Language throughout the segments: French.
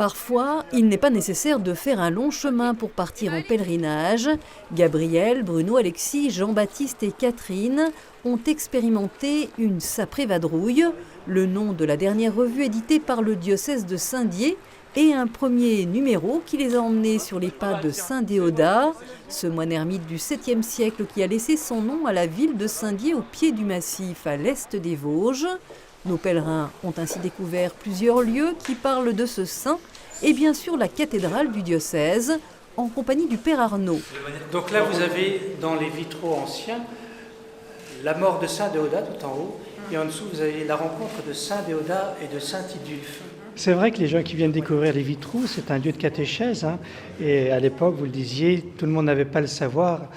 Parfois, il n'est pas nécessaire de faire un long chemin pour partir en pèlerinage. Gabriel, Bruno, Alexis, Jean-Baptiste et Catherine ont expérimenté une sacrée vadrouille, le nom de la dernière revue éditée par le diocèse de Saint-Dié, et un premier numéro qui les a emmenés sur les pas de Saint Déodat, ce moine ermite du 7e siècle qui a laissé son nom à la ville de Saint-Dié au pied du massif à l'est des Vosges. Nos pèlerins ont ainsi découvert plusieurs lieux qui parlent de ce saint et bien sûr la cathédrale du diocèse en compagnie du Père Arnaud. Donc là vous avez dans les vitraux anciens la mort de Saint Déodat tout en haut et en dessous vous avez la rencontre de Saint Déodat et de Saint Tidulphe. C'est vrai que les gens qui viennent découvrir les vitraux, c'est un lieu de catéchèse. Et à l'époque, vous le disiez, tout le monde n'avait pas le savoir.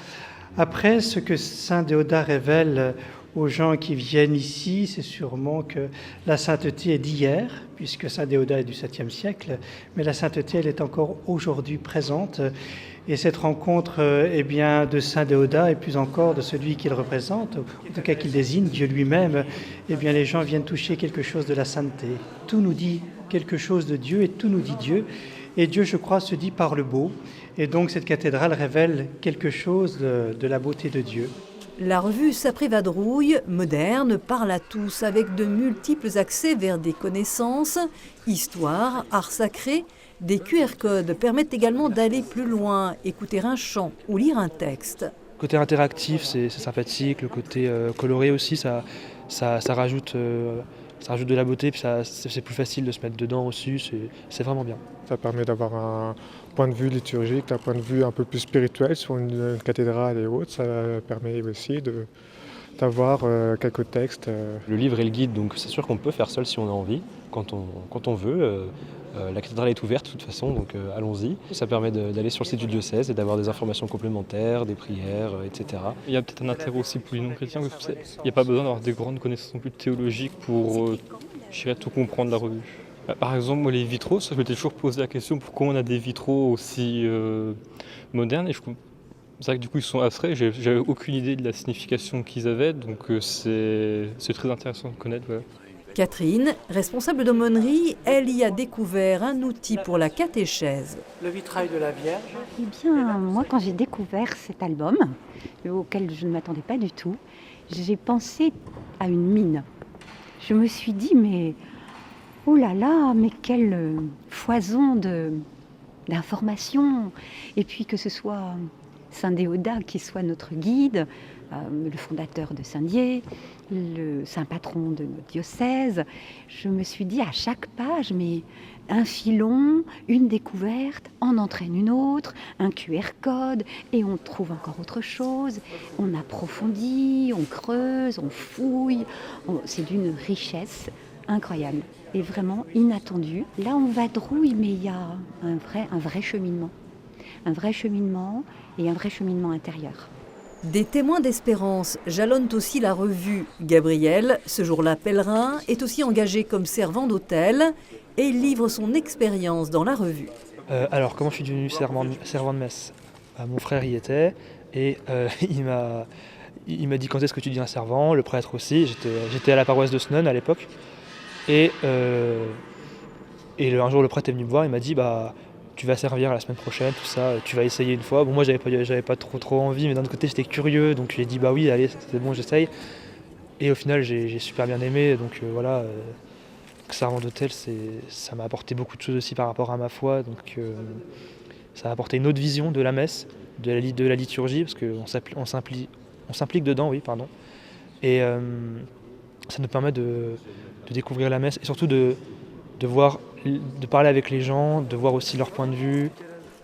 Après, ce que Saint Déodat révèle aux gens qui viennent ici, c'est sûrement que la sainteté est d'hier, puisque Saint Déodat est du 7e siècle, mais la sainteté, elle est encore aujourd'hui présente. Et cette rencontre de Saint Déodat et plus encore de celui qu'il représente, en tout cas qu'il désigne, Dieu lui-même, les gens viennent toucher quelque chose de la sainteté. Tout nous dit quelque chose de Dieu et tout nous dit Dieu. Et Dieu, je crois, se dit par le beau. Et donc cette cathédrale révèle quelque chose de la beauté de Dieu. La revue Sacrée Vadrouille, moderne, parle à tous avec de multiples accès vers des connaissances, histoire, art sacré. Des QR codes permettent également d'aller plus loin, écouter un chant ou lire un texte. Le côté interactif, c'est sympathique. Le côté coloré aussi, ça rajoute de la beauté. Puis c'est plus facile de se mettre dedans aussi. C'est vraiment bien. Ça permet d'avoir un point de vue liturgique, un point de vue un peu plus spirituel sur une cathédrale et autres. Ça permet aussi d'avoir quelques textes. Le livre et le guide, donc c'est sûr qu'on peut faire seul si on a envie, quand on veut. La cathédrale est ouverte de toute façon, donc allons-y. Ça permet d'aller sur le site du diocèse et d'avoir des informations complémentaires, des prières, etc. Il y a peut-être un intérêt aussi pour les non-chrétiens. Il n'y a pas besoin d'avoir des grandes connaissances non plus théologiques pour tout comprendre de la revue. Par exemple, moi, les vitraux, je m'étais toujours posé la question pourquoi on a des vitraux aussi modernes. Et c'est vrai que du coup, ils sont abstraits. J'avais aucune idée de la signification qu'ils avaient, donc c'est très intéressant de connaître. Ouais. Catherine, responsable d'aumônerie, elle y a découvert un outil pour la catéchèse. Le vitrail de la Vierge. Eh bien, moi, quand j'ai découvert cet album, auquel je ne m'attendais pas du tout, j'ai pensé à une mine. Je me suis dit, mais oh là là, mais quelle foison d'informations. Et puis que ce soit Saint Déodat qui soit notre guide, le fondateur de Saint-Dié, le saint patron de notre diocèse. Je me suis dit à chaque page, mais un filon, une découverte, en entraîne une autre, un QR code, et on trouve encore autre chose. On approfondit, on creuse, on fouille. C'est d'une richesse incroyable et vraiment inattendue. Là, on vadrouille, mais il y a un vrai cheminement. Un vrai cheminement et un vrai cheminement intérieur. Des témoins d'espérance jalonnent aussi la revue. Gabriel, ce jour-là pèlerin, est aussi engagé comme servant d'hôtel et il livre son expérience dans la revue. Alors, comment je suis devenu servant de messe ? Mon frère y était et il m'a dit quand est-ce que tu deviens servant, le prêtre aussi. J'étais à la paroisse de Sneun à l'époque. Et un jour, le prêtre est venu me voir, il m'a dit tu vas servir la semaine prochaine, tout ça, tu vas essayer une fois. Bon, moi, j'avais pas trop envie, mais d'un autre côté, j'étais curieux, donc j'ai dit oui, allez, c'est bon, j'essaye. Et au final, j'ai super bien aimé, donc voilà. Servant d'hôtel, ça m'a apporté beaucoup de choses aussi par rapport à ma foi, donc ça a apporté une autre vision de la messe, de la liturgie, parce qu'on s'implique dedans, oui, pardon. Et ça nous permet de découvrir la messe et surtout de parler avec les gens, de voir aussi leur point de vue.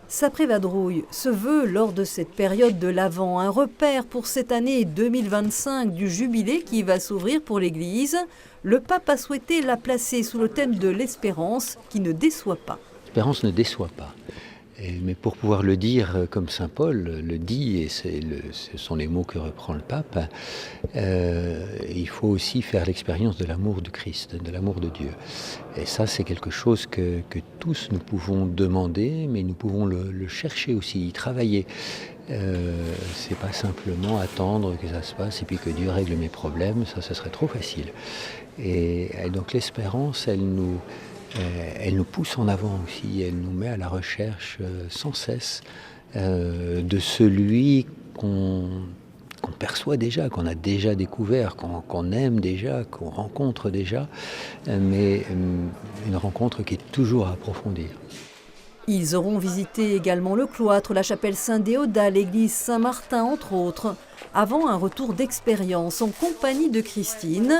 Sacrée Vadrouille se veut, lors de cette période de l'Avent, un repère pour cette année 2025 du jubilé qui va s'ouvrir pour l'Église. Le pape a souhaité la placer sous le thème de l'espérance qui ne déçoit pas. L'espérance ne déçoit pas. Mais pour pouvoir le dire comme saint Paul le dit, et ce sont les mots que reprend le pape, il faut aussi faire l'expérience de l'amour du Christ, de l'amour de Dieu. Et ça, c'est quelque chose que tous nous pouvons demander, mais nous pouvons le chercher aussi, y travailler. C'est pas simplement attendre que ça se passe et puis que Dieu règle mes problèmes, ça serait trop facile. Et donc l'espérance, elle nous elle nous pousse en avant aussi, elle nous met à la recherche sans cesse de celui qu'on perçoit déjà, qu'on a déjà découvert, qu'on aime déjà, qu'on rencontre déjà, mais une rencontre qui est toujours à approfondir. Ils auront visité également le cloître, la chapelle Saint-Déodat, l'église Saint-Martin, entre autres, avant un retour d'expérience en compagnie de Christine,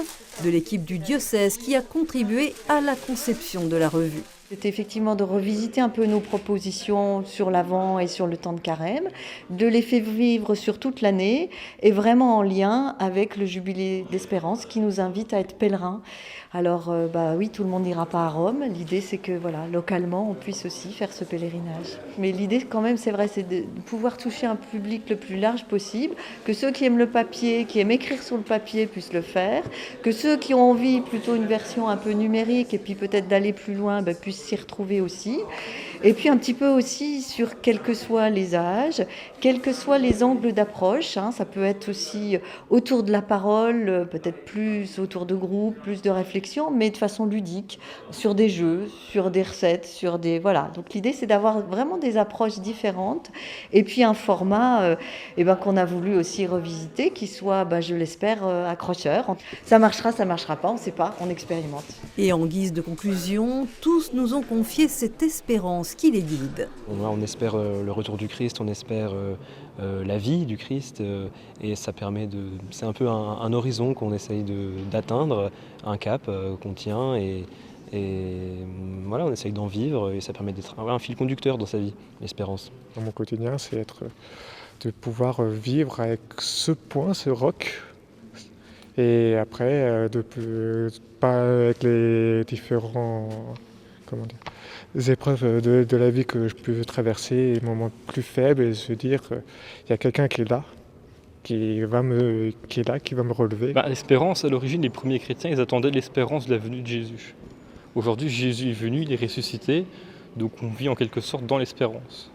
de l'équipe du diocèse qui a contribué à la conception de la revue. C'était effectivement de revisiter un peu nos propositions sur l'Avent et sur le temps de carême, de les faire vivre sur toute l'année et vraiment en lien avec le jubilé d'Espérance qui nous invite à être pèlerins. Alors oui, tout le monde n'ira pas à Rome. L'idée c'est que voilà, localement on puisse aussi faire ce pèlerinage. Mais l'idée quand même, c'est vrai, c'est de pouvoir toucher un public le plus large possible, que ceux qui aiment le papier, qui aiment écrire sur le papier puissent le faire, que ceux qui ont envie plutôt une version un peu numérique et puis peut-être d'aller plus loin puissent s'y retrouver aussi. Et puis un petit peu aussi sur quels que soient les âges, quels que soient les angles d'approche. Ça peut être aussi autour de la parole, peut-être plus autour de groupes, plus de réflexion, mais de façon ludique, sur des jeux, sur des recettes, sur des... Voilà. Donc l'idée, c'est d'avoir vraiment des approches différentes. Et puis un format qu'on a voulu aussi revisiter, qui soit, je l'espère, accrocheur. Ça marchera pas, on ne sait pas, on expérimente. Et en guise de conclusion, tous nous ont confié cette espérance qui les guide. On espère le retour du Christ, on espère la vie du Christ, et ça permet de... C'est un peu un horizon qu'on essaye d'atteindre, un cap qu'on tient, et voilà, on essaye d'en vivre, et ça permet d'être un fil conducteur dans sa vie, l'espérance. Dans mon quotidien, c'est de pouvoir vivre avec ce point, ce roc, et après, pas avec les différents... les épreuves de la vie que je peux traverser, les moments plus faibles, et se dire qu'il y a quelqu'un qui est là, qui va me relever. L'espérance, à l'origine, les premiers chrétiens, ils attendaient l'espérance de la venue de Jésus. Aujourd'hui, Jésus est venu, il est ressuscité, donc on vit en quelque sorte dans l'espérance.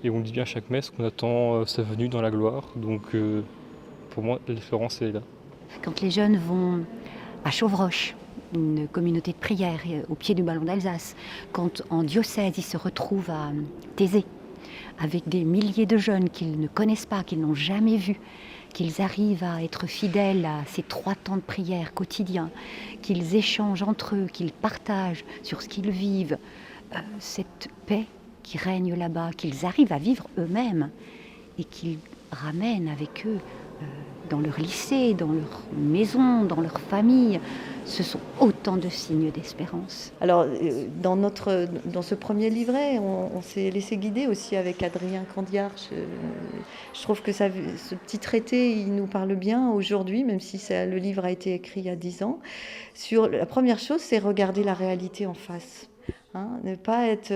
Et on dit bien à chaque messe qu'on attend sa venue dans la gloire, donc pour moi, l'espérance est là. Quand les jeunes vont à Chauvroche, une communauté de prière au pied du ballon d'Alsace, quand en diocèse ils se retrouvent à Thésée, avec des milliers de jeunes qu'ils ne connaissent pas, qu'ils n'ont jamais vus, qu'ils arrivent à être fidèles à ces 3 temps de prière quotidiens, qu'ils échangent entre eux, qu'ils partagent sur ce qu'ils vivent, cette paix qui règne là-bas, qu'ils arrivent à vivre eux-mêmes et qu'ils ramènent avec eux dans leur lycée, dans leur maison, dans leur famille. Ce sont autant de signes d'espérance. Alors, dans ce premier livret, on s'est laissé guider aussi avec Adrien Candiard. Je trouve que ce petit traité, il nous parle bien aujourd'hui, même si le livre a été écrit il y a 10 ans. La première chose, c'est regarder la réalité en face. Ne pas être...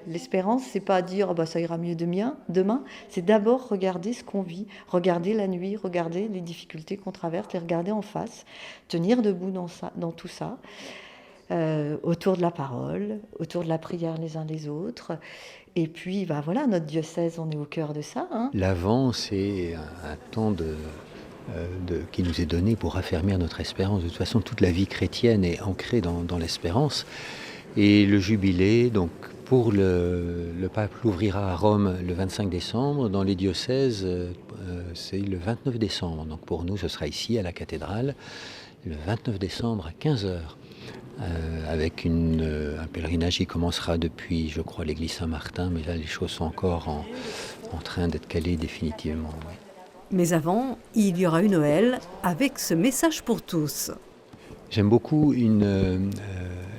l'espérance, c'est pas dire ça ira mieux demain. C'est d'abord regarder ce qu'on vit, regarder la nuit, regarder les difficultés qu'on traverse, les regarder en face, tenir debout dans tout ça, autour de la parole, autour de la prière les uns les autres. Et puis, notre diocèse, on est au cœur de ça. L'Avent, c'est un temps qui nous est donné pour raffermir notre espérance. De toute façon, toute la vie chrétienne est ancrée dans l'espérance. Et le jubilé, donc pour le pape l'ouvrira à Rome le 25 décembre, dans les diocèses c'est le 29 décembre. Donc pour nous ce sera ici à la cathédrale le 29 décembre à 15h, avec un pèlerinage qui commencera depuis, je crois, l'église Saint-Martin, mais là les choses sont encore en train d'être calées définitivement. Oui. Mais avant, il y aura une Noël avec ce message pour tous. J'aime beaucoup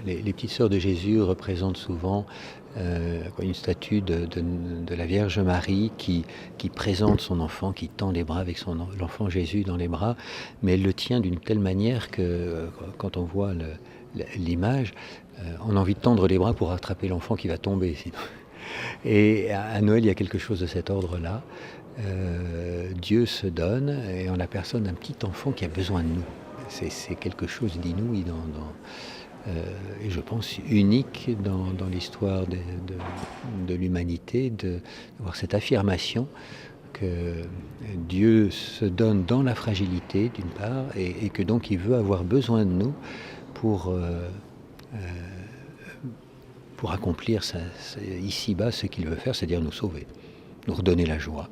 les petites sœurs de Jésus représentent souvent une statue de la Vierge Marie qui présente son enfant, qui tend les bras avec l'enfant Jésus dans les bras, mais elle le tient d'une telle manière que quand on voit l'image, on a envie de tendre les bras pour attraper l'enfant qui va tomber. Sinon. Et à Noël, il y a quelque chose de cet ordre-là. Dieu se donne et en la personne d'un petit enfant qui a besoin de nous. C'est quelque chose d'inouï, et je pense unique dans l'histoire de l'humanité, d'avoir cette affirmation que Dieu se donne dans la fragilité d'une part, et que donc il veut avoir besoin de nous pour pour accomplir ici-bas ce qu'il veut faire, c'est-à-dire nous sauver, nous redonner la joie.